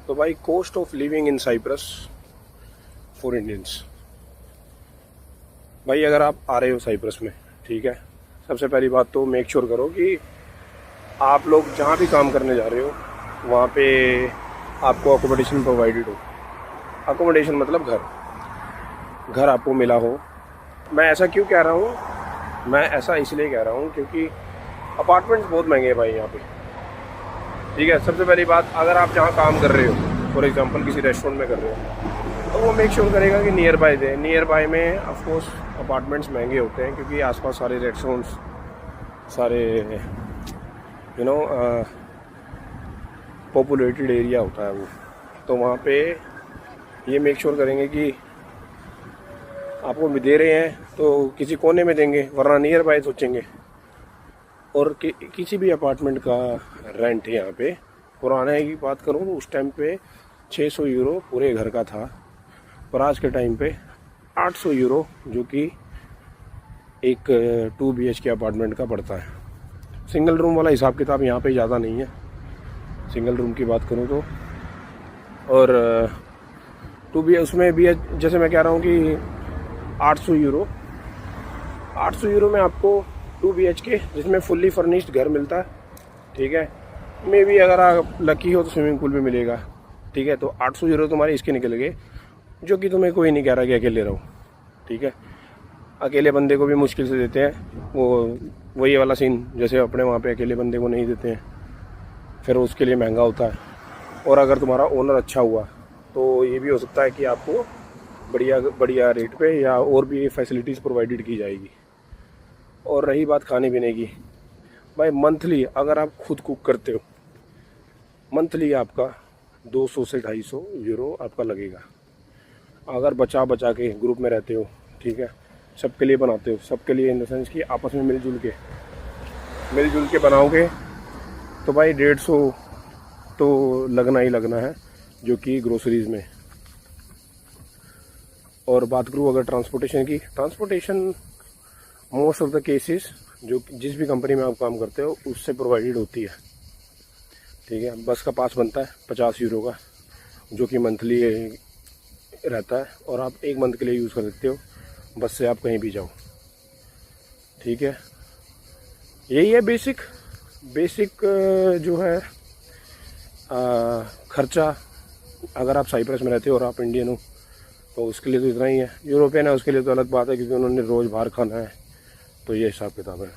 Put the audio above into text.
तो भाई cost of living in Cyprus for Indians. भाई अगर आप आ रहे हो साइप्रस में, ठीक है, सबसे पहली बात तो मेक श्योर करो कि आप लोग जहाँ भी काम करने जा रहे हो वहाँ पे आपको अकोमोडेशन प्रोवाइडेड हो। अकोमोडेशन मतलब घर आपको मिला हो। मैं ऐसा क्यों कह रहा हूँ, मैं ऐसा इसलिए कह रहा हूँ क्योंकि अपार्टमेंट्स बहुत महंगे हैं भाई यहाँ पे। ठीक है, सबसे पहली बात, अगर आप जहाँ काम कर रहे हो, फॉर एग्जांपल किसी रेस्टोरेंट में कर रहे हो, तो वो मेक श्योर करेगा कि near by they. Near by में ऑफ कोर्स अपार्टमेंट्स महंगे होते हैं क्योंकि आसपास सारे रेस्टोरेंट्स, सारे पॉपुलेटेड एरिया होता है वो, तो वहाँ पे ये मेक श्योर करेंगे कि आपको भी दे रहे हैं तो किसी कोने में देंगे, वरना नियर बाय सोचेंगे। और किसी भी अपार्टमेंट का रेंट यहाँ पे, पुराने की बात करूँ तो उस टाइम पे 600 यूरो पूरे घर का था, और आज के टाइम पे 800 यूरो जो कि एक 2 BHK अपार्टमेंट का पड़ता है। सिंगल रूम वाला हिसाब किताब यहाँ पे ज़्यादा नहीं है, सिंगल रूम की बात करूँ तो। और 2 BH उसमें भी जैसे मैं कह रहा हूँ कि 800 यूरो में आपको 2 BHK जिसमें फुल्ली फर्निश्ड घर मिलता है। ठीक है, मे भी अगर आप लकी हो तो स्विमिंग पूल भी मिलेगा। ठीक है, तो 800 यूरो तुम्हारे इसके निकल गए, जो कि तुम्हें कोई नहीं कह रहा कि अकेले रहो। ठीक है, अकेले बंदे को भी मुश्किल से देते हैं, वही वाला सीन जैसे अपने वहाँ पे अकेले बंदे को नहीं देते हैं, फिर उसके लिए महंगा होता है। और अगर तुम्हारा ओनर अच्छा हुआ तो ये भी हो सकता है कि आपको बढ़िया रेट पे या और भी फैसिलिटीज़ प्रोवाइडेड की जाएगी। और रही बात खाने पीने की, भाई मंथली अगर आप खुद कुक करते हो, मंथली आपका 200 से 250 यूरो आपका लगेगा। अगर बचा के ग्रुप में रहते हो, ठीक है, सबके लिए बनाते हो, सबके लिए इन द सेंस कि आपस में मिलजुल के बनाओगे, तो भाई 150 तो लगना ही लगना है, जो कि ग्रोसरीज़ में। और बात करूँ अगर transportation most of the cases जो जिस भी कंपनी में आप काम करते हो उससे प्रोवाइडेड होती है। ठीक है, बस का पास बनता है 50 यूरो का, जो कि मंथली रहता है, और आप 1 मंथ के लिए यूज़ कर सकते हो बस से आप कहीं भी जाओ। ठीक है, यही है बेसिक जो है खर्चा। अगर आप साइप्रस में रहते हो और आप इंडियन हो तो उसके लिए तो इतना ही है। यूरोपियन है उसके लिए तो अलग बात है, क्योंकि उन्होंने रोज़ बाहर खाना है, तो ये हिसाब किताब है।